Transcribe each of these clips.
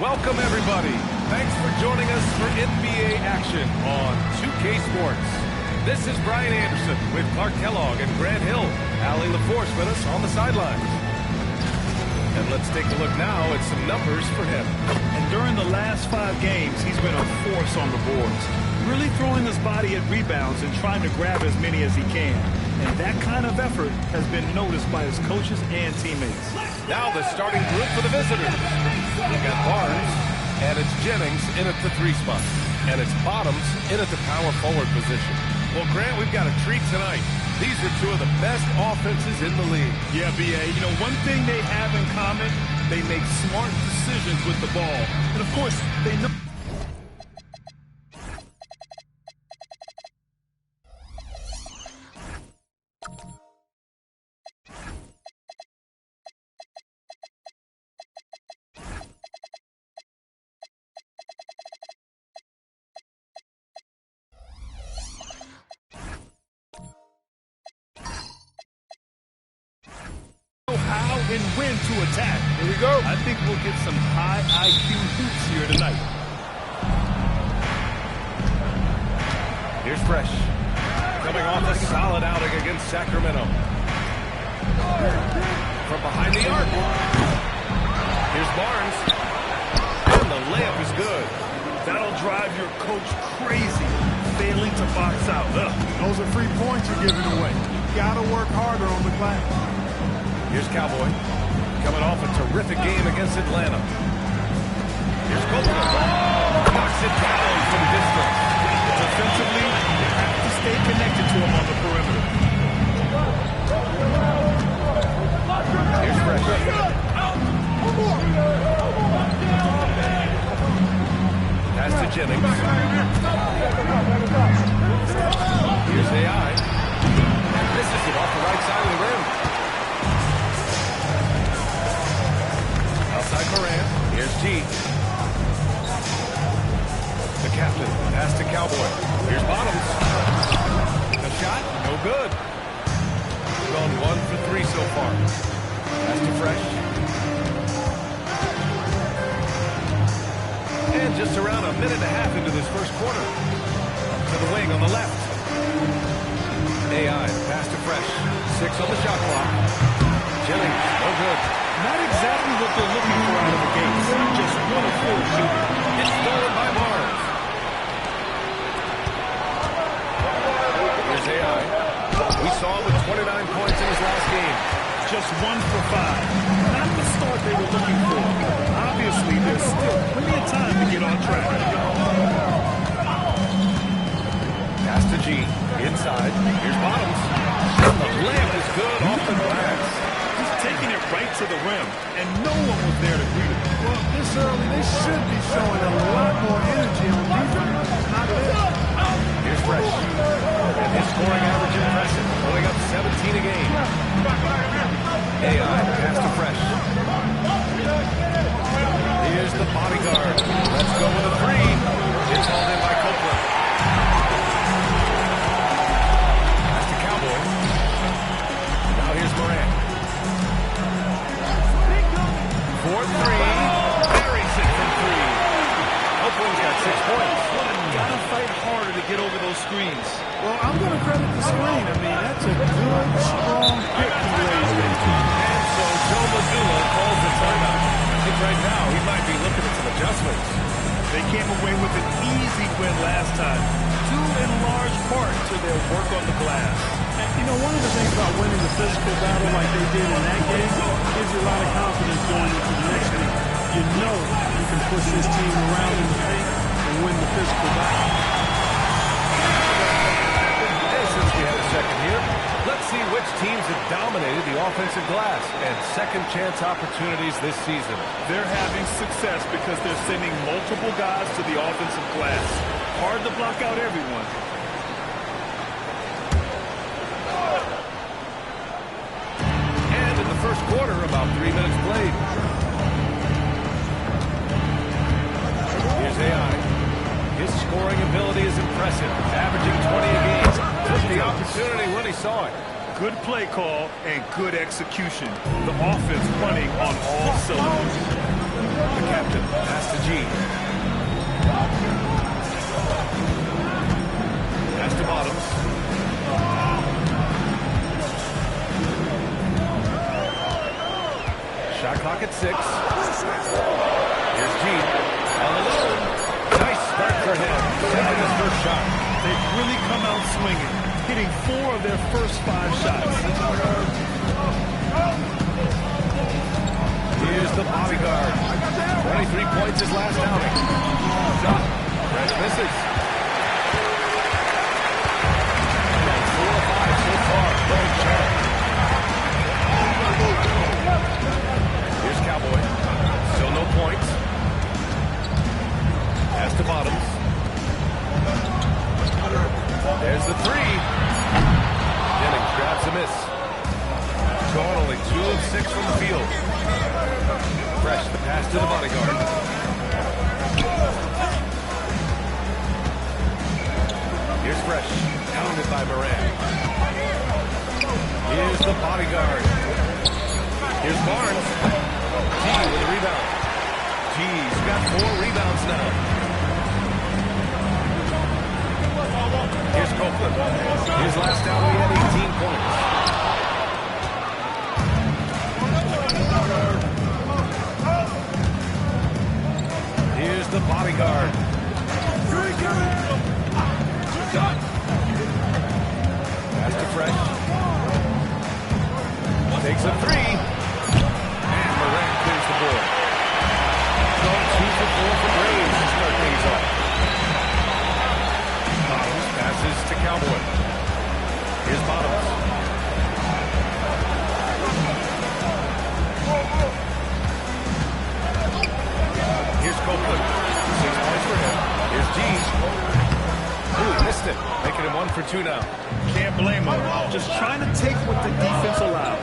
Welcome, everybody. Thanks for joining us for NBA action on 2K Sports. This is Brian Anderson with Clark Kellogg and Grant Hill. Allie LaForce with us on the sidelines. And let's take a look now at some numbers for him. And during the last 5 games, he's been a force on the boards. Really throwing his body at rebounds and trying to grab as many as he can. And that kind of effort has been noticed by his coaches and teammates. Now the starting group for the visitors. We got Barnes, and it's Jennings in at the 3 spot. And it's Bottoms in at the power forward position. Well, Grant, we've got a treat tonight. These are 2 of the best offenses in the league. Yeah, BA. You know, one thing they have in common, they make smart decisions with the ball. And, of course, they know... how and when to attack. Here we go. I think we'll get some high IQ hoops here tonight. Here's Fresh. Coming off a solid outing against Sacramento. From behind the arc. Here's Barnes. And the layup is good. That'll drive your coach crazy, failing to box out. Those are free points you're giving away. You gotta work harder on the glass. Here's Cowboy, coming off a terrific game against Atlanta. Here's Copeland. Knocks it down from distance. Defensively, you have to stay connected to him on the perimeter. Here's Fresh. Pass to Jennings. Here's AI. And misses it off the right side of the rim. Outside Moran. Here's G. The captain. Pass to Cowboy. Here's Bottoms. The shot. No good. Gone 1 for 3 so far. Pass to Fresh. And just around a minute and a half into this first quarter. To the wing on the left. AI. Pass to Fresh. 6 on the shot clock. Jennings. No good. Not exactly what they're looking for out of the gates. Just 1 of 4 shooting. It's stolen by Barnes. Here's AI. We saw him with 29 points in his last game. Just 1 for 5. Not the start they were looking for. Obviously, there's still plenty of time to get on track. Pass to G. Inside. Here's Bottoms. And the layup is good off the glass. Taking it right to the rim, and no one was there to greet him. Well, this early, they should be showing a lot more energy on defense. Not there. Here's Fresh. And his scoring average impressive, pulling up 17 a game. AI pass to Fresh. Here's the bodyguard. Let's go with a 3. It's hauled in by Copeland. Pass to Cowboy. Now here's Moran. 4-3. Buries it from 3. Copeland's got 6 points. Gotta fight harder to get over those screens. Well, I'm going to credit the screen. I mean, that's a good, strong pick he raised into. And so Joe Mazzulla calls the timeout. I think right now he might be looking at some adjustments. They came away with an easy win last time, due in large part to their work on the glass. And, you know, one of the things about winning the physical battle like they did in that game gives you a lot of confidence going into the next game. You know you can push this team around in the paint and win the physical battle. And since we have a second here, let's see which teams have dominated the offensive glass and second chance opportunities this season. They're having success because they're sending multiple guys to the offensive glass. Hard to block out everyone. And in the first quarter, about 3 minutes played. Here's AI. His scoring ability is impressive, averaging 20 a game. Took the opportunity when he saw it. Good play call and good execution. The offense running on all cylinders. The captain, pass to G. Pass to Bottoms. Shot clock at 6. Here's G. All alone. Nice start for him. Taking his first shot. They've really come out swinging, hitting 4 of their first 5 shots. Here's the bodyguard. 23 points his last outing. Fresh misses. And 4 of 5 so far. Very sharp. Here's Cowboy. Still no points. Pass to Bottoms. There's the 3. Jennings grabs a miss. Gone only 2 of 6 from the field. Fresh, the pass to the bodyguard. Here's Fresh, pounded by Moran. Here's the bodyguard. Here's Barnes. G with a rebound. G's got 4 rebounds now. Here's Copeland. His last out, he had 18 points. Here's the bodyguard. Pass to Fresh. Takes a 3. And Morant clears the board. So 2 for 4 for Graves to start things off. Bottoms passes to Cowboy. Here's Bottoms. Here's Copeland. 6 points for him. Here's G. Ooh, missed it. Making him 1 for 2 now. Can't blame him. Just trying to take what the defense allows.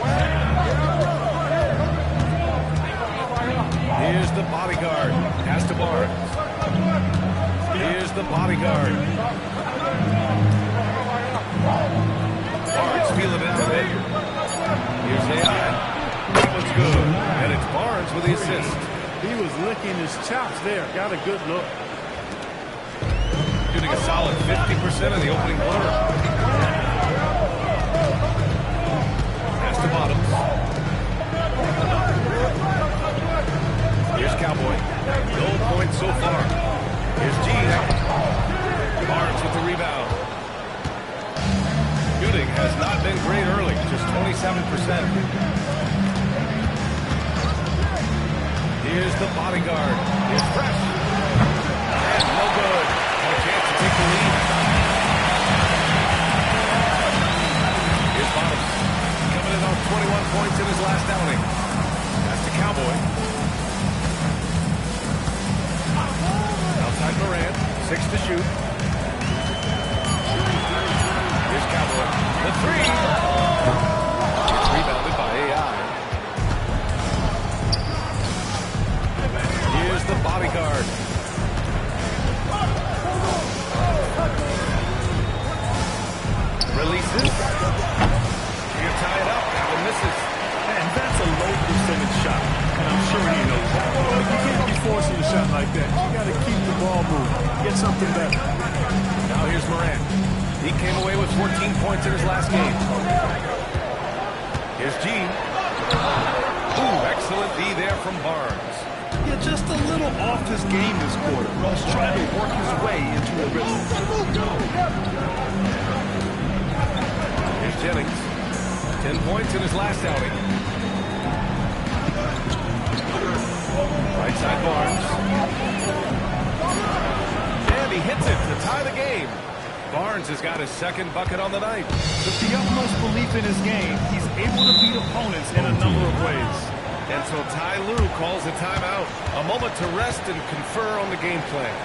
Here's the bodyguard. Pass to Barnes. Here's the bodyguard. Barnes feeling it out of it. Here's AI. That one's good. And it's Barnes with the assist. He was licking his chops there. Got a good look. Shooting a solid 50% of the opening quarter. Pass to Bottoms. Here's Cowboy. No points so far. Here's G. Barnes with the rebound. Shooting has not been great early, just 27%. Here's the bodyguard. Here's Fresh. And no good. No chance to take the lead. Here's Bottoms. Coming in off 21 points in his last outing. That's the Cowboy. Outside Moran. 6 to shoot. Here's Cowboy. The 3. Rebounded by AI. Here's the bodyguard. Releases. You tie it up. That one misses. And that's a low percentage shot. And I'm sure he knows that. But you can't be forcing a shot like that. You got to keep the ball moving. Get something better. Now here's Moran. He came away with 14 points in his last game. Here's G. Ooh, excellent D there from Barnes. Yeah, just a little off his game this quarter. He's trying to work his way into a rhythm. Here's Jennings. 10 points in his last outing. Right side Barnes. And he hits it to tie the game. Barnes has got his second bucket on the night. With the utmost belief in his game, he's able to beat opponents in a number of ways. And so Ty Lue calls a timeout. A moment to rest and confer on the game plan.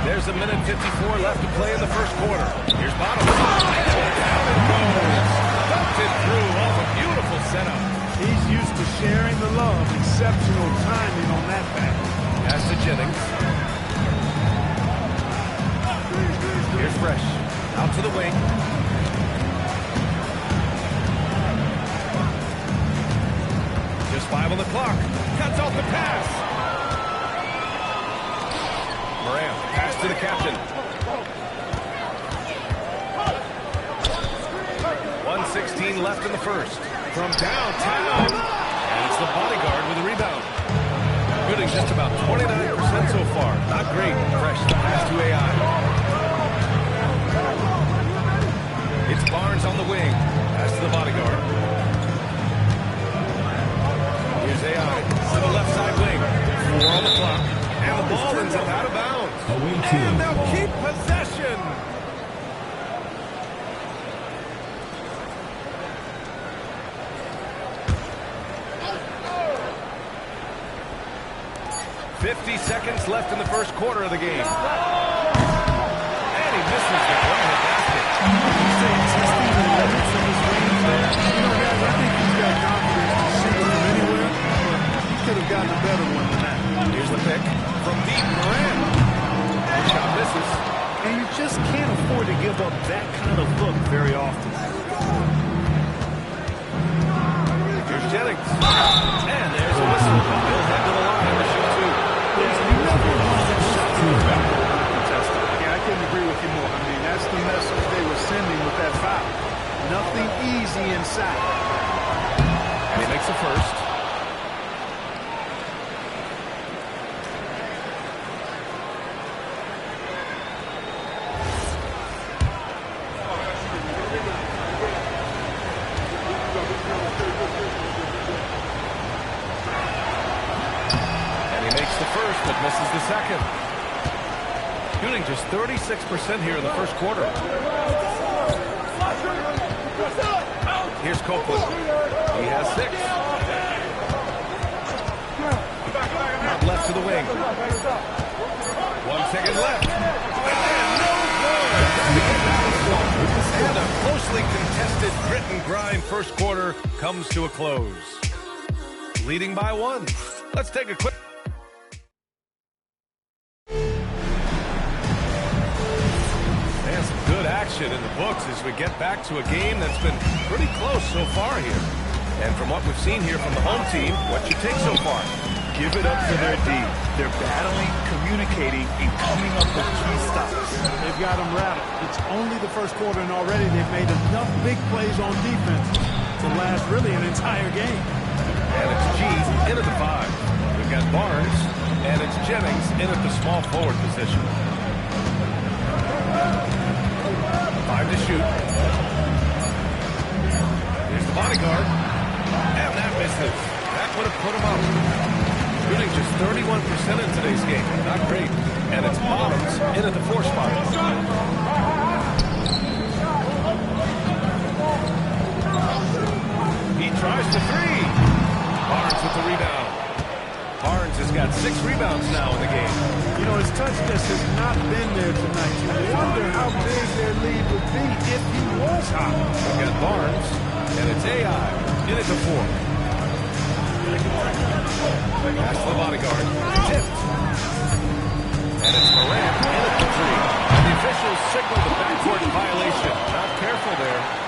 There's a minute 54 left to play in the first quarter. Here's Bottom. And down it goes. Dumped it through off a beautiful setup. He's used to sharing the love. Exceptional timing on that pass. Pass to Jennings. Here's Fresh. Out to the wing. Just 5 on the clock. Cuts off the pass. Moran, pass to the captain. 1:16 left in the first. From downtown. And it's the bodyguard with the rebound. Shooting just about 29% so far. Not great. Fresh, the pass to AI. It's Barnes on the wing. Pass to the bodyguard. Here's AI to the left side wing. 4 on the clock. And the ball ends up out of bounds. And they'll keep possession. Seconds left in the first quarter of the game. And he misses the go-ahead basket. Testing the limits of his range there. You know, guys, I think he's got confidence to shoot from anywhere, but he could have gotten a better one than that. Here's the pick from deep. Moran. Shot misses. And you just can't afford to give up that kind of look very often. Here's Jennings. And there's a whistle. He'll head to the line to shoot 2. Yeah, I couldn't agree with you more. I mean, that's the message they were sending with that foul. Nothing easy inside. And he makes the first. But misses the second. Shooting just 36% here in the first quarter. Here's Copeland. He has 6. Out left to the wing. 1 second left. And no good. And a closely contested grit and grind first quarter comes to a close. Leading by 1. Let's take a quick... in the books as we get back to a game that's been pretty close so far here. And from what we've seen here from the home team, what's your take so far? Give it up to their D. They're battling, communicating, and coming up with key stops. They've got them rattled. It's only the first quarter, and already they've made enough big plays on defense to last really an entire game. And it's G in at the 5. We've got Barnes, and it's Jennings in at the small forward position. 5 to shoot. Here's the bodyguard. And that misses. That would have put him up. Shooting just 31% in today's game. Not great. And it's Bottoms in at the 4 spot. He tries for 3. Barnes with the rebound. Barnes has got 6 rebounds now in the game. You know, his touchness has not been there tonight. You wonder how big their lead would be if he was hot. We've got Barnes, and it's AI in at the 4. Pass to the bodyguard. Tipped. And it's Moran in at the 3. And the officials signal the backcourt violation. Not careful there.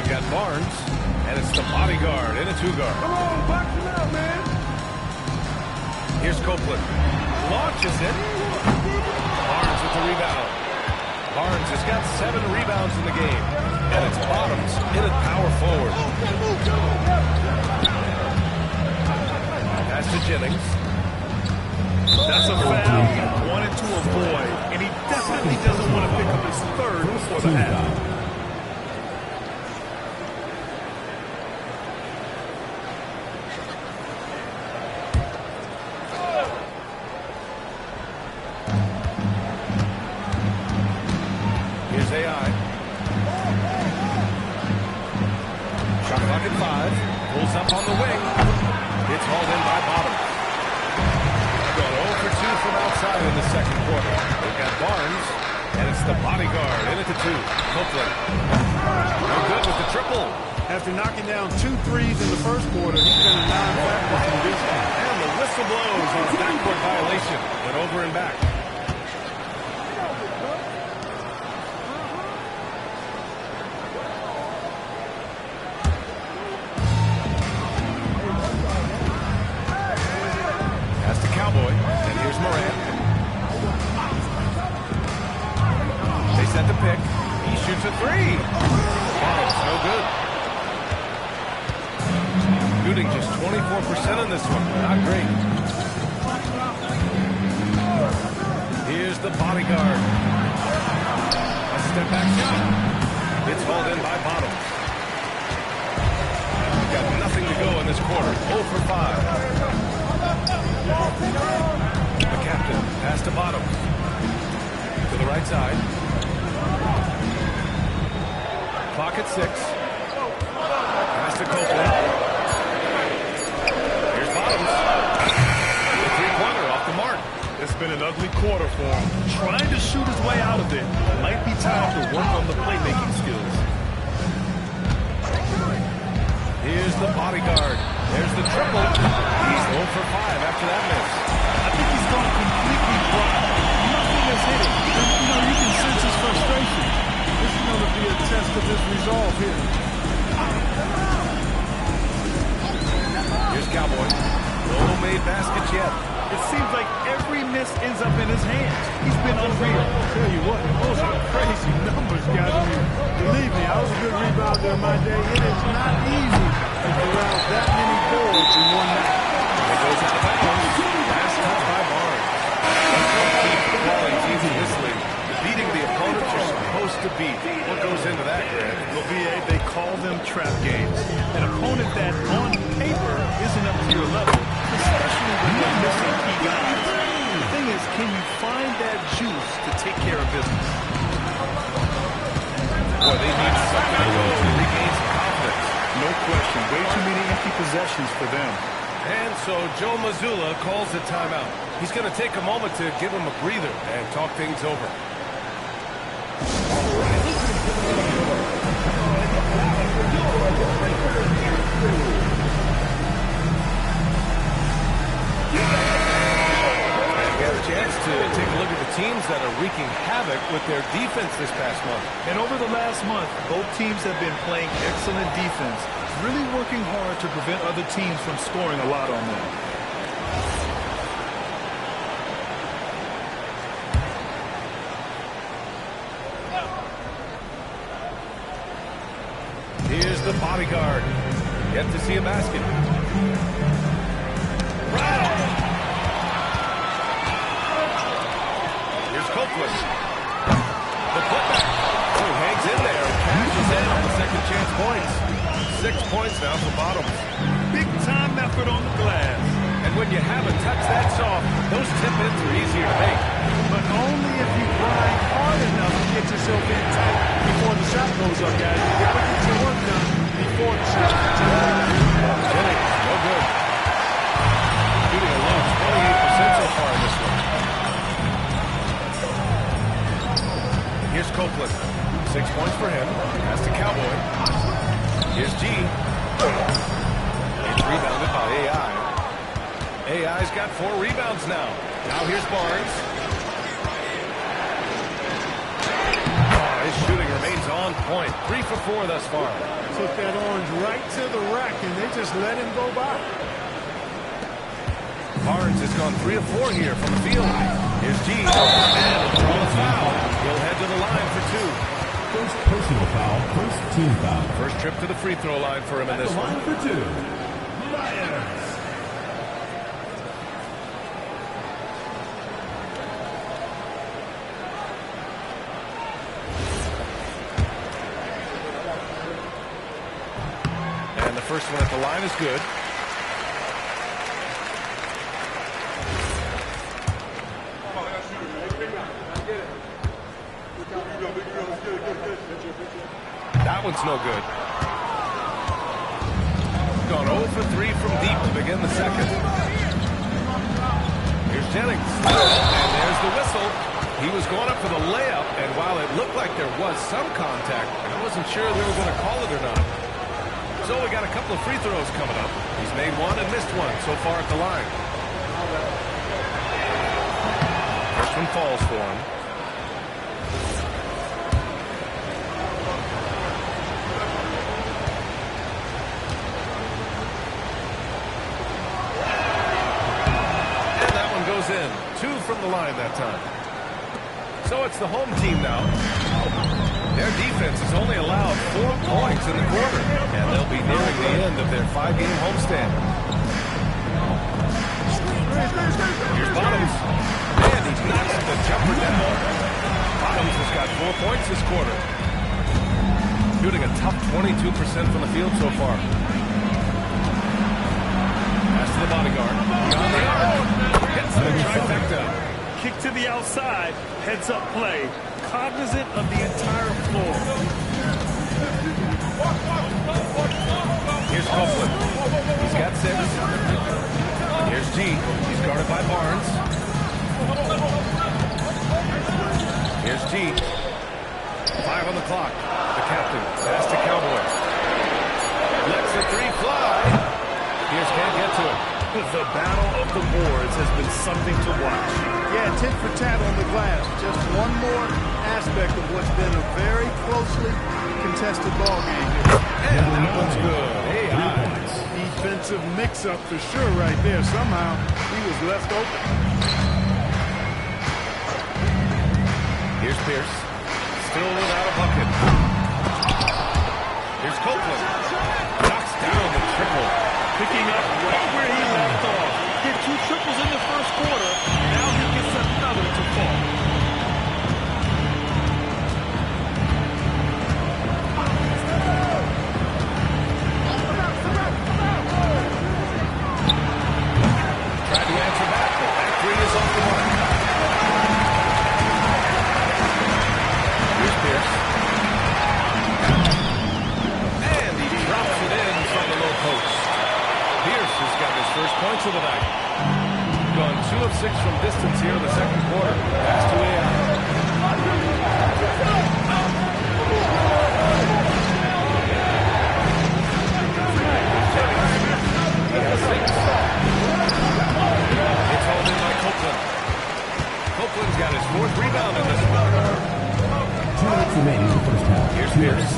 Got Barnes, and it's the bodyguard in a 2-guard. Come on, box him out, man. Here's Copeland. Launches it. Barnes with the rebound. Barnes has got 7 rebounds in the game. And it's Bottoms in at power forward. Pass to Jennings. That's a foul he wanted to avoid, and he definitely doesn't want to pick up his 3rd before the half. Here's AI. Shot clock at 5. Pulls up on the wing. It's hauled in by Bottoms. Got 0 for 2 from outside in the second quarter. They've got Barnes, and it's the bodyguard in at the 2. Copeland. No good with the triple. After knocking down 2 threes in the first quarter, he's been a non-factor in this game. And the whistle blows on a backcourt violation. Went over and back. That's the Cowboy. And here's Morant. They set the pick. He shoots a 3. Barnes, no good. Shooting just 24% on this one. Not great. Here's the bodyguard. A step back shot. It's hauled in by Bottoms. Got nothing to go in this quarter. 0 for 5. The captain pass to Bottoms. To the right side. Clock at 6. Pass to Copeland. It's been an ugly quarter for him. Trying to shoot his way out of it. Might be time to work on the playmaking skills. Here's the bodyguard. There's the triple. He's 0 for 5 after that miss. I think he's gone completely dry. Nothing is hitting. And, you can sense his frustration. This is going to be a test of his resolve here. Here's Cowboy. No made baskets yet. It seems like every miss ends up in his hands. He's been unreal. Tell you what, those are crazy numbers, guys. I mean, believe me, I was a good rebounder in my day. It is not easy to corral that many boards in one night. It goes out of bounds. Last touch by Barnes. Keep calling teams in this league. Beating the opponents you're supposed to beat. What goes into that, Grant? UBA, they call them trap games. An opponent that, on paper, isn't up to your level, especially when you're missing key guys. The thing is, can you find that juice to take care of business? Boy, they need something to go to regain some confidence. No question. Way too many empty possessions for them. And so Joe Mazzulla calls a timeout. He's going to take a moment to give him a breather and talk things over. Chance to take a look at the teams that are wreaking havoc with their defense this past month. And over the last month, both teams have been playing excellent defense, really working hard to prevent other teams from scoring a lot on them. Here's the bodyguard. Yet to see a basket. Copeland. The putback. Oh, hangs in there and cashes in on the second chance points. 6 points now for Bottoms. Big time effort on the glass. And when you have a touch that soft, those tip-ins are easier to make. But only if you grind hard enough to get yourself in tight before the shot goes up, guys. You got to get your work done before the shot goes up. Jennings, no good. Shooting a low 28% so far in this one. Here's Copeland. 6 points for him. Pass to Cowboy. Here's G. It's rebounded by AI. AI's got 4 rebounds now. Now here's Barnes. Oh, his shooting remains on point. 3 for 4 thus far. Took that orange right to the rack, and they just let him go by. Barnes has gone 3 of 4 here from the field. Here's G. And throw a foul. He'll head to the line for 2. First personal foul, first team foul. First trip to the free throw line for him in this one. Line for 2. Myers. And the first one at the line is good. That one's no good. gone 0 for 3 from deep to begin the second. Here's Jennings. And there's the whistle. He was going up for the layup, and while it looked like there was some contact, I wasn't sure they were going to call it or not. So we got a couple of free throws coming up. He's made one and missed one so far at the line. First one falls for him. And that one goes in. 2 from the line that time. So it's the home team now. Their defense has only allowed 4 points in the quarter, and they'll be nearing the end of their 5-game homestand. Here's Bottoms, and he knocks the jumper down. Bottoms has got 4 points this quarter. Shooting a tough 22% from the field so far. Pass to the bodyguard. Beyond the arc. Hits the trifecta. Kick to the outside, heads-up play, cognizant of the entire floor. Here's Copeland. He's got 6. Here's G. He's guarded by Barnes. Here's G. 5 on the clock. The captain. Pass to Cowboy. Lets the 3 fly. Pierce can't get to it. The battle of the boards has been something to watch. Yeah, tit for tat on the glass. Just one more aspect of what's been a very closely contested ball game. And that one's good. Defensive mix-up for sure right there. Somehow he was left open. Here's Pierce. Still without a bucket. Here's Copeland. Knocks down the triple. Picking up right where he left off. Hit 2 triples in the first quarter. Now he gets another to fall. Tried to answer back, but that 3 is off the mark. Here's Pierce. And he drops it in from the low post. Pierce has got his first points of the night. Gone 2 of 6 from distance here in the second quarter. Pass to AI. He has 6. It's hauled in by Copeland. Copeland's got his 4th rebound in this one. 2 minutes remaining in the first half. Here's Pierce.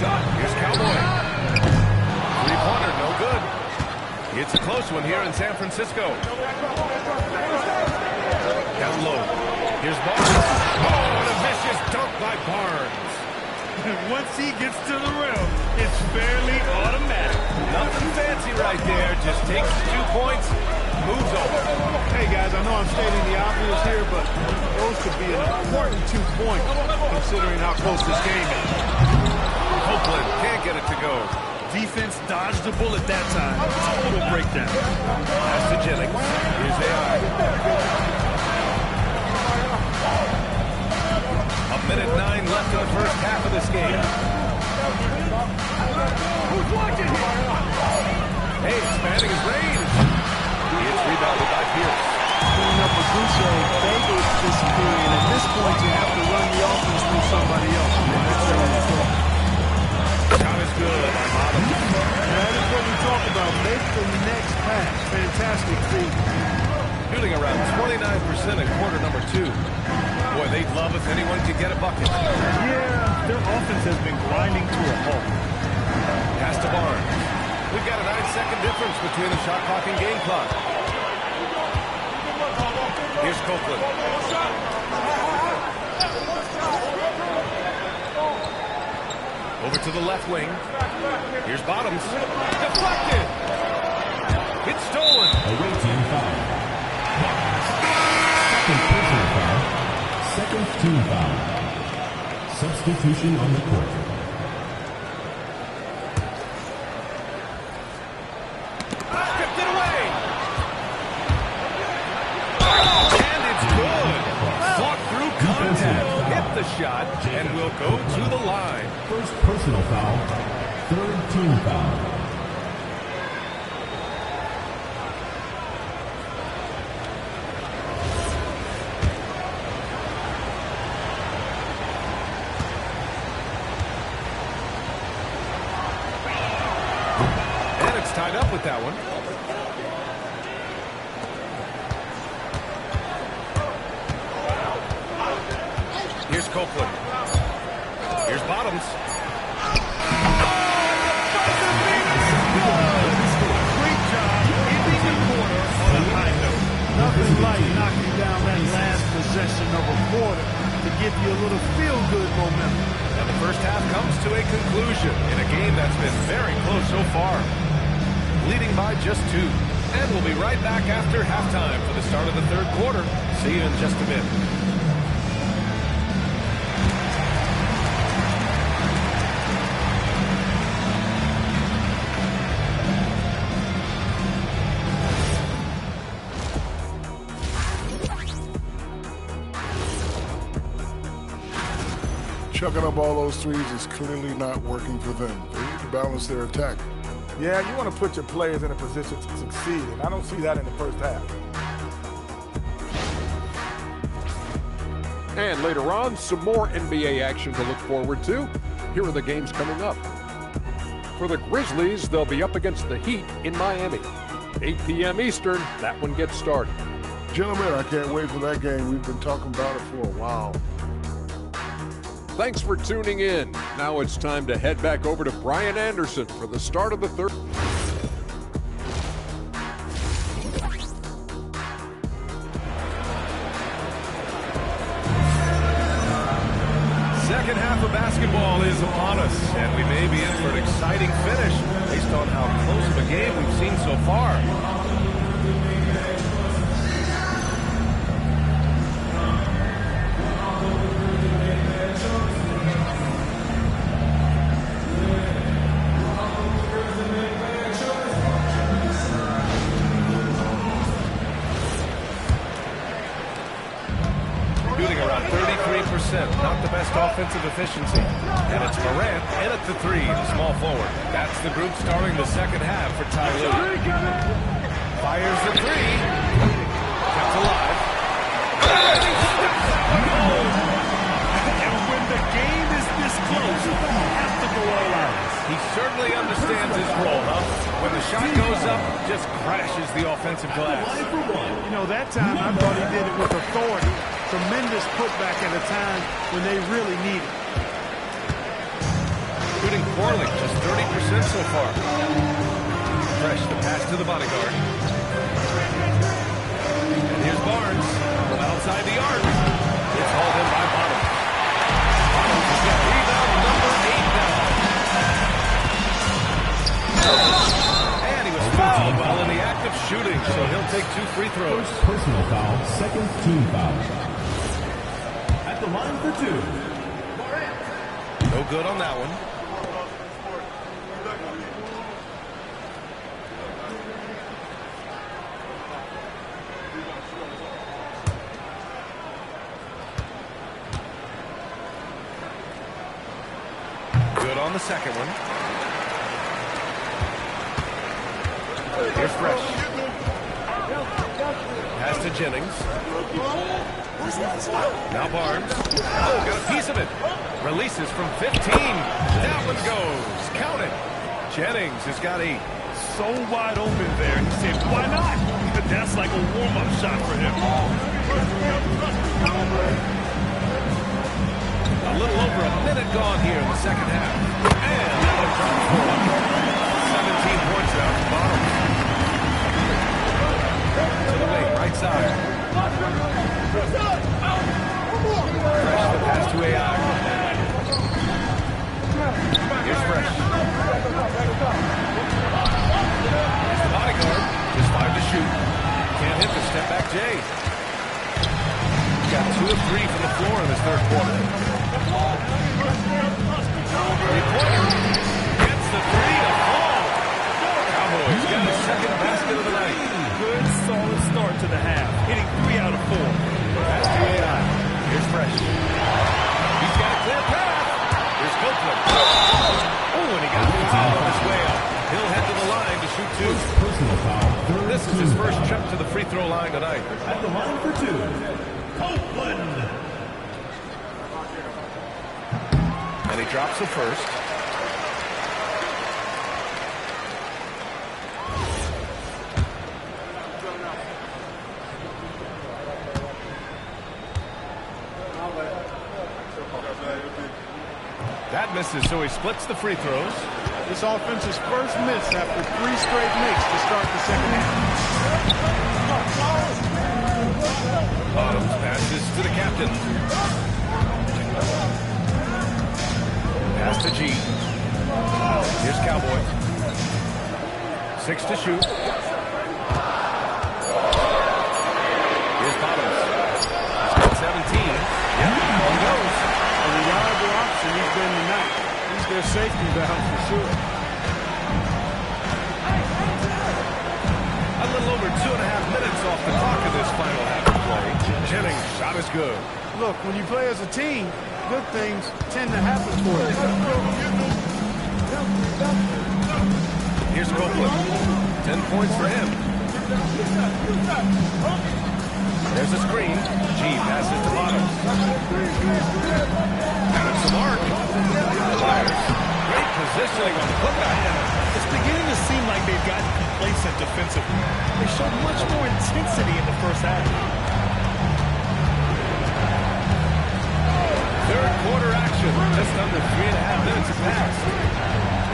Here's Cowboy. 3-pointer, no good. It's a close one here in San Francisco. Down low. Here's Barnes. Oh, and a vicious dunk by Barnes. Once he gets to the rim, it's fairly automatic. Nothing fancy right there. Just takes 2 points, moves over. Hey, guys, I know I'm stating the obvious here, but those could be an important 2 points considering how close this game is. Copeland can't get it to go. Defense dodged the bullet that time. Total breakdown. Pass to Jennings. Here's AI. 1:09 left in the first half of this game. Hey, expanding his range. It's rebounded by Pierce. Putting up a goose egg, Vegas disappearing. At this point, you have to run the offense through somebody else. Shot is good by Bottoms. That is what we talk about. Make the next pass. Fantastic feat. Shooting around 29% in quarter number 2. Boy, they'd love if anyone could get a bucket. Yeah, their offense has been grinding to a halt. Pass to Barnes. We've got a 9-second difference between the shot clock and game clock. Here's Copeland. Over to the left wing. Here's Bottoms. Deflected. It's stolen. Away team foul. Second personal foul. Second team foul. Substitution on the court. Stripped it away. And it's good. Fought through contact. Hit the shot and will go to the line. First personal foul, third team foul. And it's tied up with that one. Here's Copeland. Here's Bottoms. Great job ending the quarter on a high note. Nothing like knocking down that last possession of a quarter to give you a little feel-good momentum. And the first half comes to a conclusion in a game that's been very close so far. Leading by just 2. And we'll be right back after halftime for the start of the third quarter. See you in just a minute. Chucking up all those threes is clearly not working for them. They need to balance their attack. Yeah, you want to put your players in a position to succeed, and I don't see that in the first half. And later on, some more NBA action to look forward to. Here are the games coming up. For the Grizzlies, they'll be up against the Heat in Miami. 8 p.m. Eastern, that one gets started. Gentlemen, I can't wait for that game. We've been talking about it for a while. Thanks for tuning in. Now it's time to head back over to Brian Anderson for the start of the third. Second half of basketball is upon us, and we may be in for an exciting finish based on how close of a game we've seen so far. Shooting around 33%, not the best offensive efficiency. And it's Morant in at the 3, the small forward. That's the group starting the second half for Ty Lue. Fires the 3. Kept alive. And when the game is this close, you have to go all out. He certainly understands his role, huh? When the shot goes up, just crashes the offensive glass. You know, that time I thought he did it with authority. Tremendous putback at a time when they really need it. Shooting poorly, just 30% so far. Fresh, the pass to the bodyguard. And here's Barnes from outside the arc. It's hauled in by Bottoms. Bottoms has got rebound number 8 now. And he was fouled while in the act of shooting, so he'll take 2 free throws. First personal foul, second team foul. At the line for 2. No good on that one. Good on the second one. Here's Fresh. Pass to Jennings. Now Barnes. Oh, got a piece of it. Releases from 15. That one goes. Count it. Jennings has got 8. So wide open there. He said, why not? That's like a warm-up shot for him. A little over a minute gone here in the second half. And that one drops for 17 points now from Bottoms. To the wing, right side. Fresh, the pass to AI. Here's Fresh. Here's the bodyguard. Just 5 to shoot. Can't hit the step-back J. He's got 2 of 3 from the floor in this third quarter. Three-pointer. Gets the 3 to fall. Cowboys got his second basket of the night. Good, solid start to the half. Hitting 3 out of 4. Pass to AI. Here's Fresh. makes his first trip to the free throw line tonight. At the line for two, Copeland. And he drops the first. That misses, so he splits the free throws. This offense's first miss after 3 straight makes to start the second half. Bottoms passes to the captain. Pass to G. Here's Cowboy. 6 to shoot. Here's Bottoms. He's got 17. Yep, he goes. A reliable option he's been tonight. He's their safety valve for sure. A little over 2.5 minutes off the clock of this final half of play. Jennings' shot is good. Look, when you play as a team, good things tend to happen for you. Here's Copeland. 10 points for him. There's a screen. G passes to Bottoms. That's the mark. Fires. Great positioning on the putback. It's beginning to seem like they've gotten complacent defensively. They showed much more intensity in the first half. Third quarter action. Just under 3.5 minutes have passed.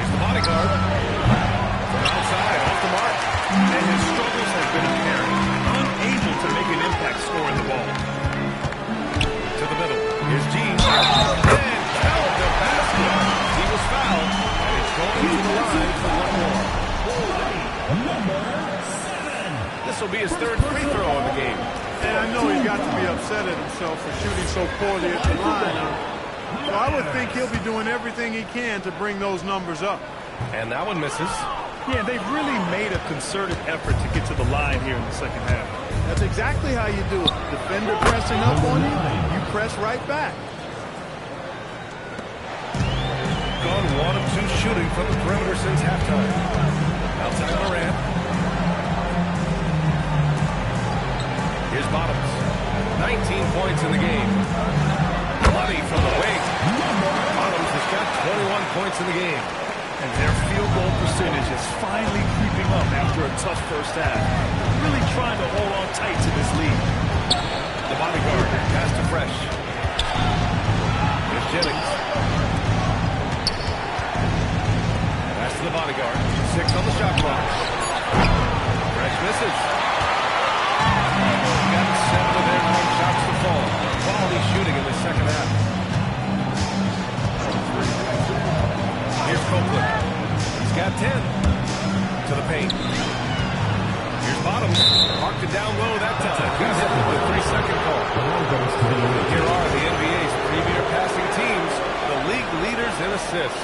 Here's the bodyguard. From outside, off the mark. And his struggles have been apparent. Unable to make an impact scoring the ball. To the middle. Here's G. And count the basket. He was fouled. And he's going to the line for one more. Number 7. This will be his third free throw of the game. And I know he's got to be upset at himself for shooting so poorly at the line. So I would think he'll be doing everything he can to bring those numbers up. And that one misses. Yeah, they've really made a concerted effort to get to the line here in the second half. That's exactly how you do it. Defender pressing up on you, you press right back. Gone 1 of 2 shooting from the perimeter since halftime. Outside Morant. Here's Bottoms. 19 points in the game. Bloody from the wing. Bottoms has got 21 points in the game. And their field goal percentage is finally creeping up after a tough first half. Really trying to hold on tight to this lead. The bodyguard pass to Fresh. Here's Jennings. Pass to the bodyguard. 6 on the shot clock. Fresh misses. He's got 7 of their 9 shots to fall. Quality shooting in the second half. Here's Copeland. He's got 10. To the paint. Here's Bottoms. Marked it down low that time. Got hit with the 3-second call. Here are the NBA's premier passing teams, the league leaders in assists.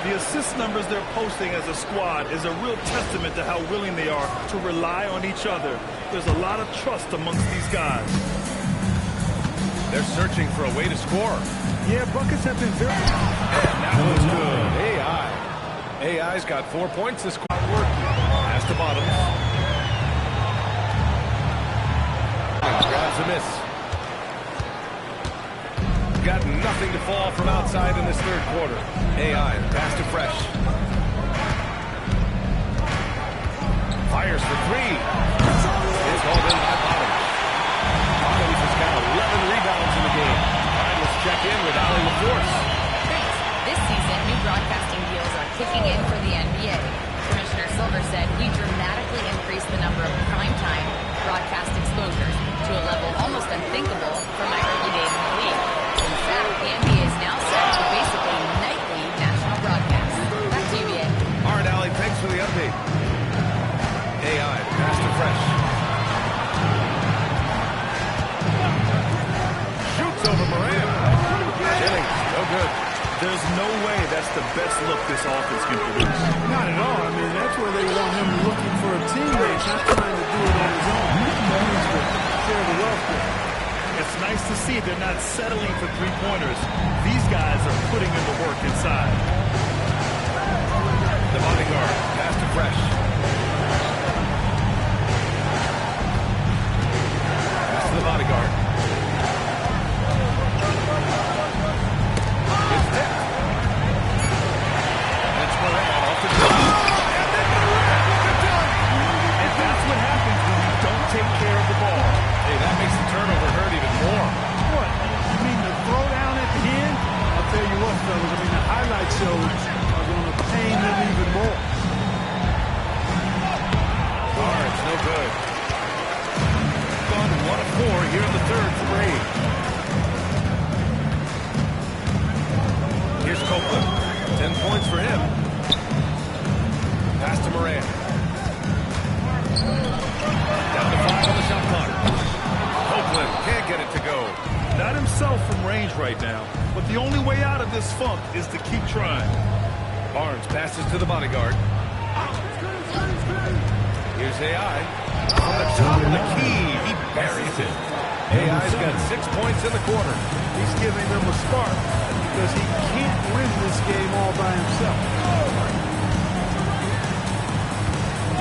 The assist numbers they're posting as a squad is a real testament to how willing they are to rely on each other. There's a lot of trust amongst these guys. They're searching for a way to score. Yeah, buckets have been very... And that was good. AI's got 4 points this quarter. Pass to Bottoms. Grabs a miss. Got nothing to fall from outside in this third quarter. AI pass to Fresh. Fires for 3. Is hauled in by Bottoms. Bottoms has got 11 rebounds in the game. All right, let's check in with Allie LaForce. Thanks. This season, new broadcasting deals are kicking in for the NBA. Commissioner Silver said we dramatically increased the number of primetime broadcast exposures to a level almost unthinkable for my early days in the league. In fact, the NBA is now set to basically nightly national broadcasts. Back to you, UBA. All right, Allie, thanks for the update. AI, pass to Fresh. Shoots over Moran. Jennings, no good. There's no way that's the best look this offense can produce. Not at all. I mean, that's where they want him looking for a teammate, not trying to do it on his own. He needs to share the wealth there. It's nice to see they're not settling for three-pointers. These guys are putting in the work inside. The bodyguard, pass to Fresh. the bodyguard. It's tipped. And it's Moran off the goal. And then Moran with the dunk. And that's what happens when you don't take care of the ball. Hey, that makes the turnover hurt even more. What? You mean the throw down at the end? I'll tell you what, fellas. I mean, the highlight shows are going to pain them even more. Barnes, no good. Gone 1 of 4 here in the third for Reed. Here's Copeland. 10 points for him. Pass to Moran. Down to 5 on the shot clock. Copeland can't get it to go. Not himself from range right now, but the only way out of this funk is to keep trying. Barnes passes to the bodyguard. Here's AI. On the top of the key, he buries it. AI's got 6 points in the quarter. He's giving them a spark because he can't win this game all by himself.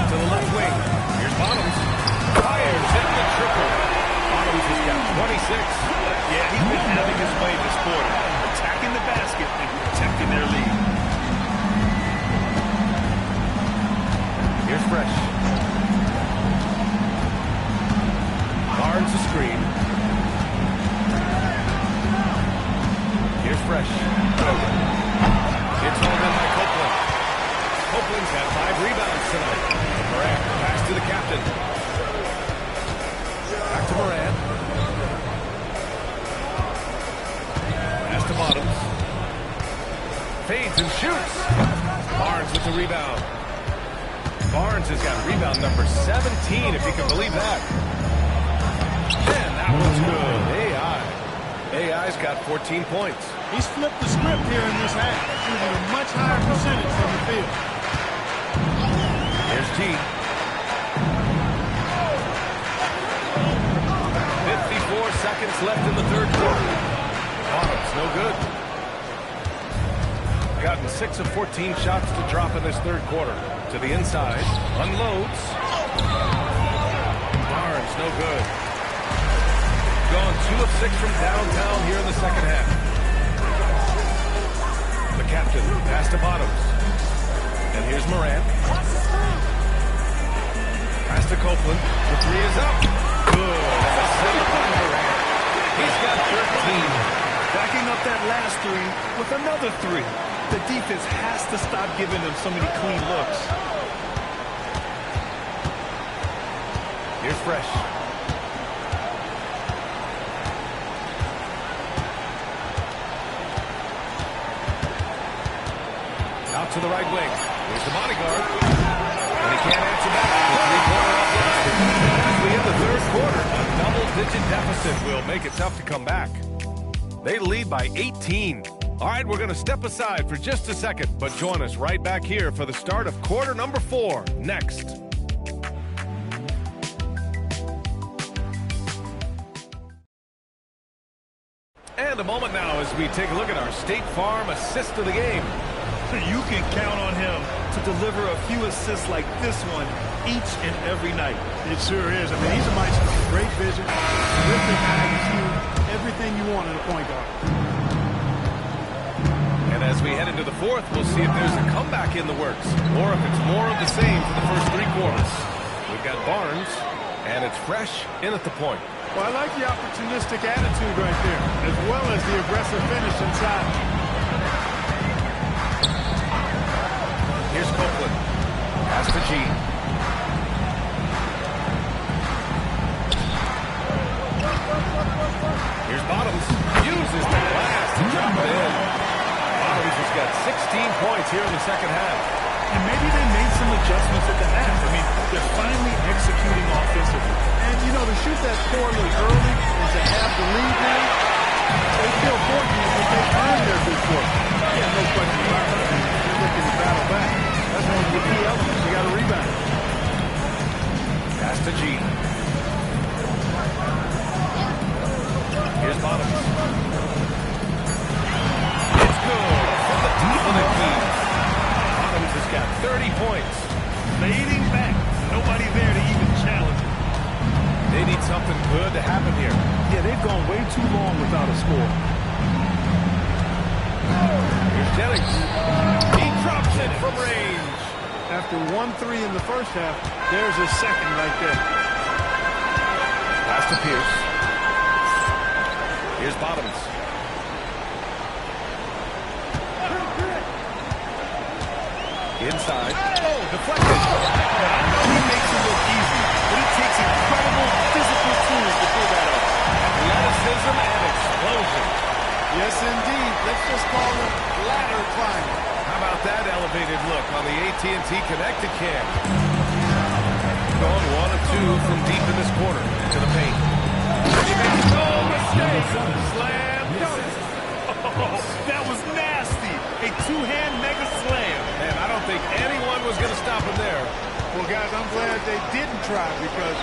To the left wing. Here's Bottoms. Fires in the triple. Bottoms has got 26. Yeah, he's been having his way this quarter, attacking the basket and protecting their lead. Here's Fresh. Barnes a screen. Here's Fresh. It's home in by Copeland. Copeland's got 5 rebounds tonight. Moran, pass to the captain. Back to Moran. Pass to Bottoms. Fades and shoots. Barnes with the rebound. Barnes has got rebound number 17, if you can believe that. Man, that was good. AI's got 14 points. He's flipped the script here in this half, shooting a much higher percentage from the field. Here's G. 54 seconds left in the third quarter. Bottoms, no good. Gotten 6 of 14 shots to drop in this third quarter. To the inside, unloads. Barnes, no good. Gone 2 of 6 from downtown here in the second half. The captain, pass to Bottoms. And here's Moran. Pass to Copeland. The 3 is up. Good. And a center by Moran. He's got 13. Backing up that last 3 with another 3. The defense has to stop giving them so many clean looks. Here's Fresh. Out to the right wing. Here's the bodyguard. And he can't answer back. The 3-pointer off the line. As we hit the third quarter, a double-digit deficit will make it tough to come back. They lead by 18. All right, we're going to step aside for just a second, but join us right back here for the start of quarter number 4 next. And a moment now as we take a look at our State Farm assist of the game. You can count on him to deliver a few assists like this one each and every night. It sure is. I mean, he's a maestro. Great vision, terrific IQ, everything you want in a point guard. And as we head into the fourth, we'll see if there's a comeback in the works or if it's more of the same for the first 3 quarters. We've got Barnes, and it's Fresh in at the point. Well, I like the opportunistic attitude right there, as well as the aggressive finish inside. Here's Copeland. Pass to G. Here's Bottoms. Uses the glass to drop it in. Bottoms has got 16 points here in the second half. And maybe they made some adjustments at the half. I mean, they're finally executing offensively. And, you know, to shoot that poorly early and to have the lead now, they feel fortunate that they earned their good work. Yeah, no question about it. They're looking to battle back. That's one of the key elements. You got to rebound. Pass to G. Here's Bottoms. It's good from the top of the key. Bottoms has got 30 points. Fading back. Nobody there to even challenge him. They need something could happen here. Yeah, they've gone way too long without a score. Here's Jennings. He drops it from range. After 1-3 in the first half, there's his second right there. Pass to Pierce. Here's Bottoms. Inside. Oh, deflected. I know he makes it look easy, but it takes incredible physical tools to pull that off. Athleticism and explosion. Yes, indeed. Let's just call him ladder climbing. How about that elevated look on the AT&T connected cam? Going 1 of 2 from deep in this quarter to the paint. He makes no mistake. Slam dunk. Oh, that was nasty. A two-hand mega slam. Man, I don't think anyone was going to stop him there. Well, guys, I'm glad they didn't try because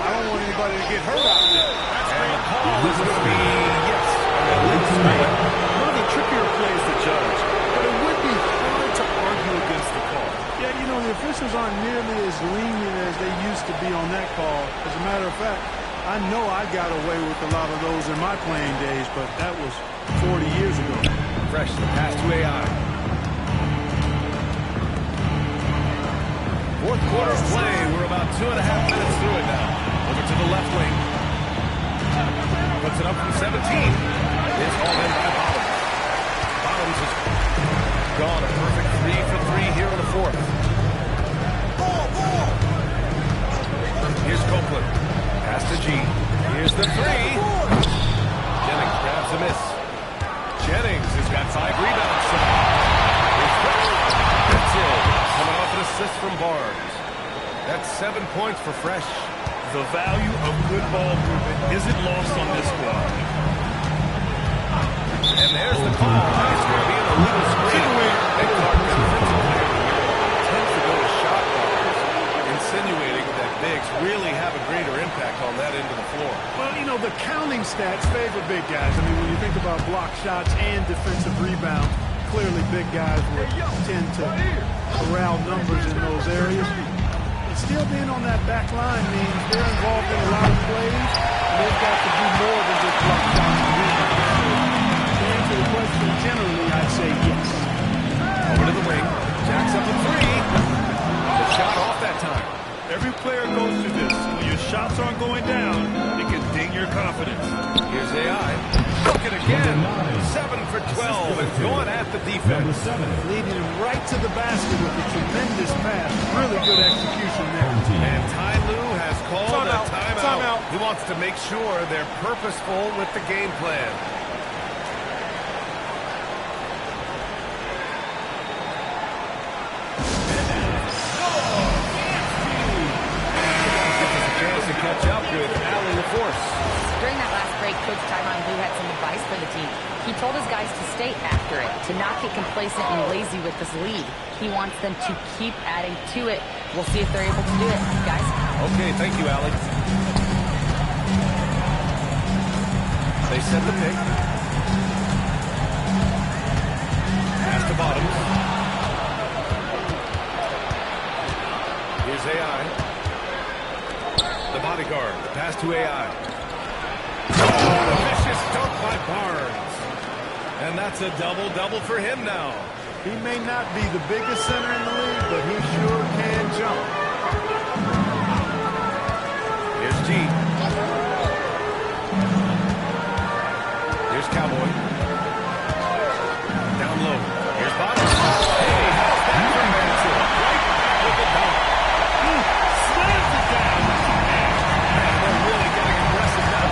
I don't want anybody to get hurt out there. And the call is going to be yes. One of the trickier plays to judge, but it would be hard to argue against the call. Yeah, you know, the officials aren't nearly as lenient as they used to be on that call. As a matter of fact, I know I got away with a lot of those in my playing days, but that was 40 years ago. Fresh, the pass to AI. Fourth quarter of play. We're about 2.5 minutes through it now. Over to the left wing. Puts it up from 17. It's all in by Bottoms. Bottoms is gone. A perfect 3 for 3 here in the fourth. Here's Copeland. Pass to G. Here's the 3. Jennings grabs a miss. Jennings has got 5 rebounds. That's it. Coming off an assist from Barnes. That's 7 points for Fresh. The value of good ball movement isn't lost on this squad. And there's the call. It's going to be a little screen. And Clark tends to go to shot blockers, insinuating that bigs really have a greater impact on that end of the floor. Well, you know, the counting stats favor big guys. I mean, when you think about block shots and defensive rebounds, clearly big guys would tend to corral numbers in those areas. But still being on that back line means they're involved in a lot of plays. They've got to do more than just block shots and rebounds. To answer the question, generally, I'd say yes. Over to the wing. Jacks up a 3. The shot off that time. Every player goes through this. When your shots aren't going down, it can ding your confidence. Here's AI. Look it again. 7 for 12 and going at the defense. Leading him right to the basket with a tremendous pass. Really good execution there. And Ty Lue has called a timeout. Timeout. He wants to make sure they're purposeful with the game plan. To catch up with Allie LaForce. During that last break, Coach Tyronn Lue had some advice for the team. He told his guys to stay after it, to not get complacent and lazy with this lead. He wants them to keep adding to it. We'll see if they're able to do it, guys. Okay, thank you, Allie. They set the pick. Pass to Bottoms. Here's AI. The bodyguard, pass to AI. Oh, a vicious dunk by Barnes. And that's a double-double for him now. He may not be the biggest center in the league, but he sure can jump. Here's G. Here's Cowboy. Down low. Here's Bottoms. Hey, how's that for Manson? Right with the dunk. Slams it down. Man, they're really getting aggressive now.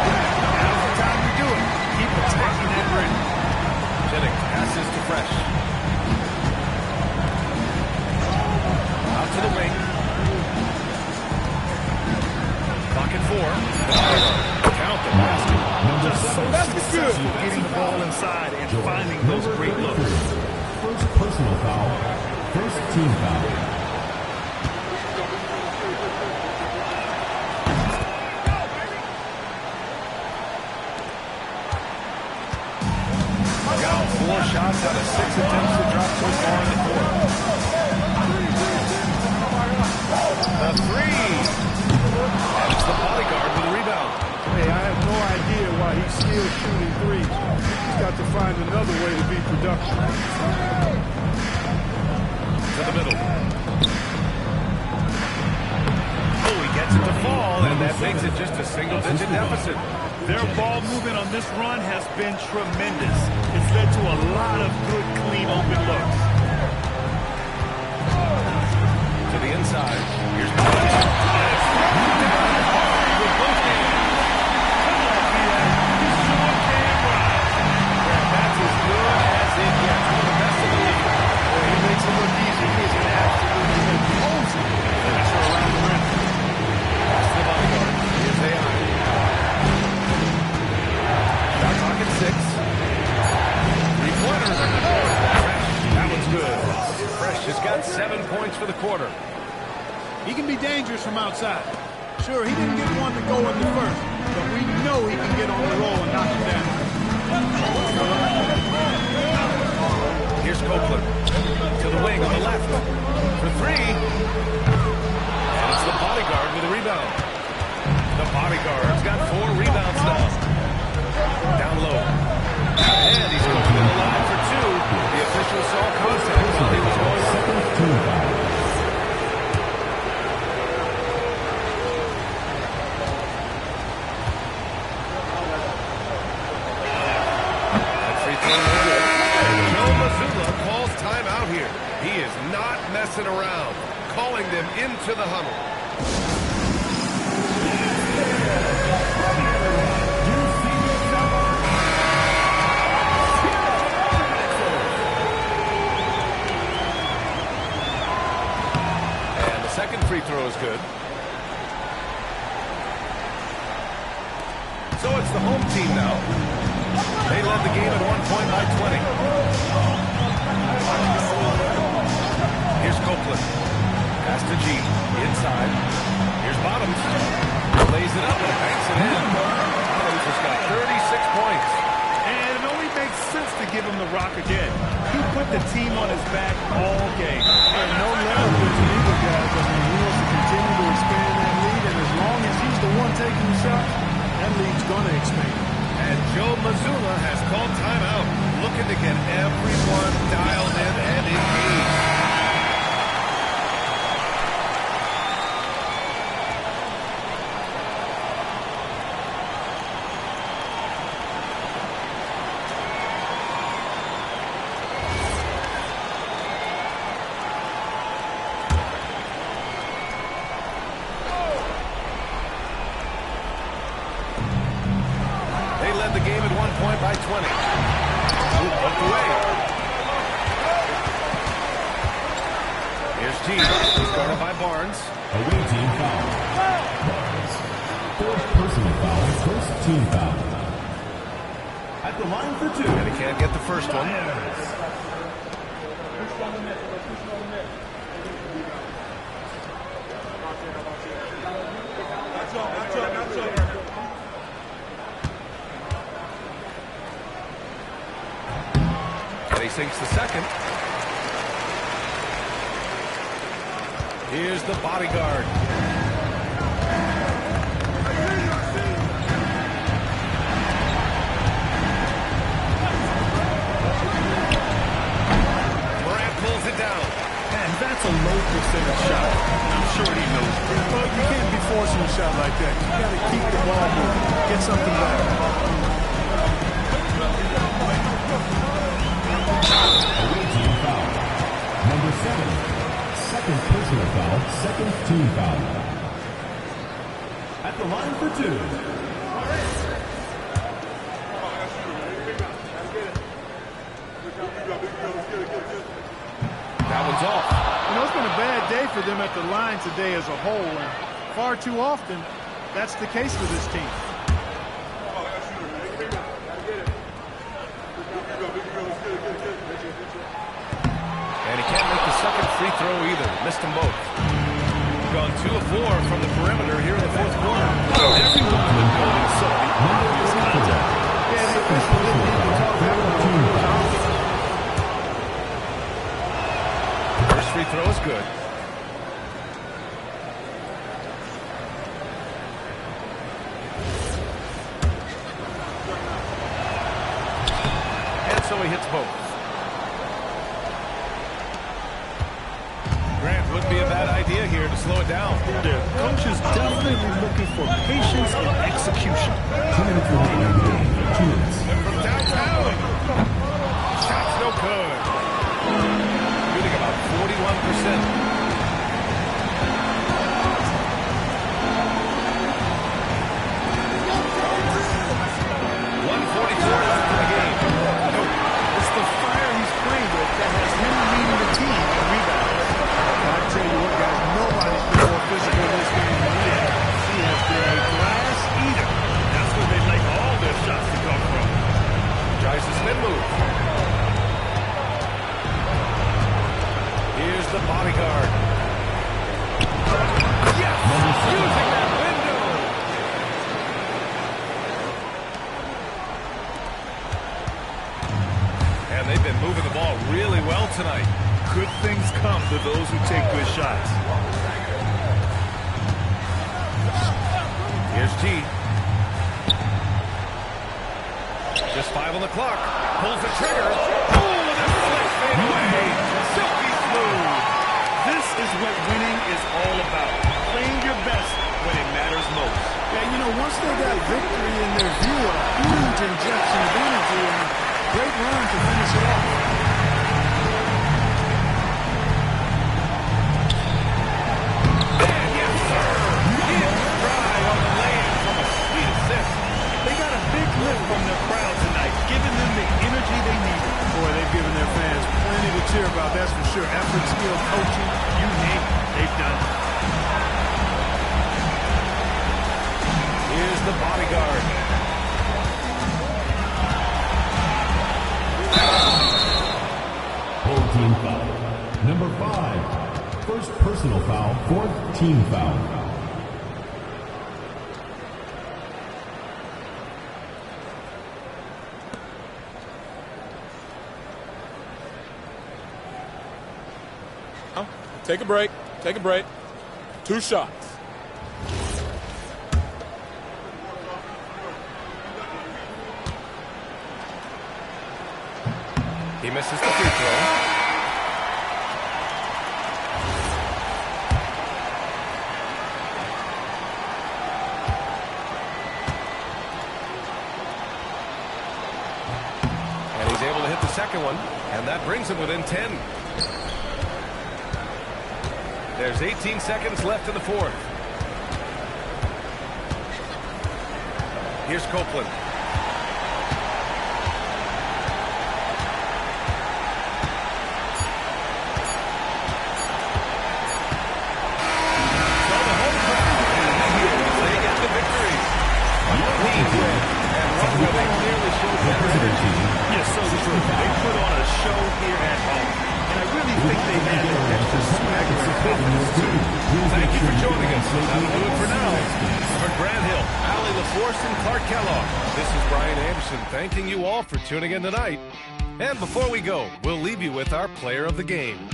Now's the time to do it. Keep attacking that rim. Jennings passes to Fresh. Out to the wing. Clock at 4. Count the basket. Just so successful getting the ball inside and finding those great looks. First personal foul. First team foul. Got 4 shots out of 6 attempts to drop so far in the quarter. The 3. And it's the bodyguard with the rebound. still shooting threes. He's got to find another way to be productive. To the middle. Oh, he gets it to fall, and that makes it just a single-digit deficit. Their ball movement on this run has been tremendous. It's led to a lot of good, clean, open looks. To the inside. Here's Collins. With both hands. That's as good as it gets. One of the best in the league. Boy, he makes it look easy. He's an absolutely imposing finisher around the rim. That's the bodyguard. Here's AI. Shot clock at 6. Three-pointer. That one's good. Fresh has got 7 points for the quarter. He can be dangerous from outside. Sure, he didn't get one to go in the first, but we know he can get on the roll and knock it down. Here's Copeland. To the wing on the left. For 3. And it's the bodyguard with a rebound. The bodyguard's got 4 rebounds now. Down low. And he's going to the line for 2. The official saw contact while he was going second. 2 foul. That free throw no good. And Joe Mazzulla calls timeout here. He is not messing around. Calling them into the huddle. Second free throw is good. So it's the home team now. They led the game at 1 point by 20. Here's Copeland. Pass to G. Inside. Here's Bottoms. Lays it up and banks it in. Bottoms has got 36 points. And it only makes sense to give him the rock again. He put the team on his back all game. And no leverage either, guys. I mean, he wants to continue to expand that lead, and as long as he's the one taking the shot, that lead's going to expand. And Joe Mazzulla has called timeout, looking to get everyone dialed in and engaged. The game at 1 point by 20. Poked away. Here's G. He's guarded by Barnes. Away team foul. Barnes. Fourth personal foul. First team foul. At the line for 2. And he can't get the first one. And he sinks the second. Here's the bodyguard. Morant pulls it down. And that's a low percentage shot. I'm sure he knows it. Well, you can't be forcing a shot like that. You got to keep the ball moving. Get something back. Away team foul. Number 7. Second personal foul. Second team foul. At the line for 2. That one's off. You know, it's been a bad day for them at the line today as a whole, and far too often, that's the case for this team. And he can't make the second free throw either. Missed them both. Gone 2 of 4 from the perimeter here in the fourth quarter. Everyone in the building saw the obvious contact. Yeah, the official didn't need to talk that one. First free throw is good. Wouldn't be a bad idea here to slow it down. The coach is definitely looking for patience and execution. 2 minutes remaining in the game. 2 minutes. From downtown. Shot's no good. Shooting about 41%. 1:44 left in the game. It's the fire he's playing with that has him leading the team in rebounds. I tell you what, guys, nobody's been more physical in this game than he has. He has been a glass eater. That's where they like all their shots to come from. Tries the spin move. Here's the bodyguard. Yes! Using that window! And they've been moving the ball really well tonight. Good things come to those who take good shots. Here's T. Just 5 on the clock. Pulls the trigger. Oh, and a slick fade away. Silky smooth. This is what winning is all about. Playing your best when it matters most. Yeah, you know, once they got victory in their view, a huge injection of energy and a great run to finish it off. And yes, sir. It's dry on the lane from a sweet assist. They got a big lift from the crowd tonight, giving them the energy they needed. Boy, they've given their fans plenty to cheer about, that's for sure. Effort, skill, coaching, You name it, they've done it. Here's the bodyguard. Whole team foul. Number 5. First personal foul. 4th team foul. Take a break. Take a break. 2 shots. He misses the free throw. And he's able to hit the second one, and that brings him within 10. There's 18 seconds left in the fourth. Here's Copeland. Yes, so true. They put on a show here at home. And I really think they had an extra swagger and confidence, too. Thank you for joining us. That'll do it for now. For Grant Hill, Allie LaForce, and Clark Kellogg, this is Brian Anderson thanking you all for tuning in tonight. And before we go, we'll leave you with our player of the game.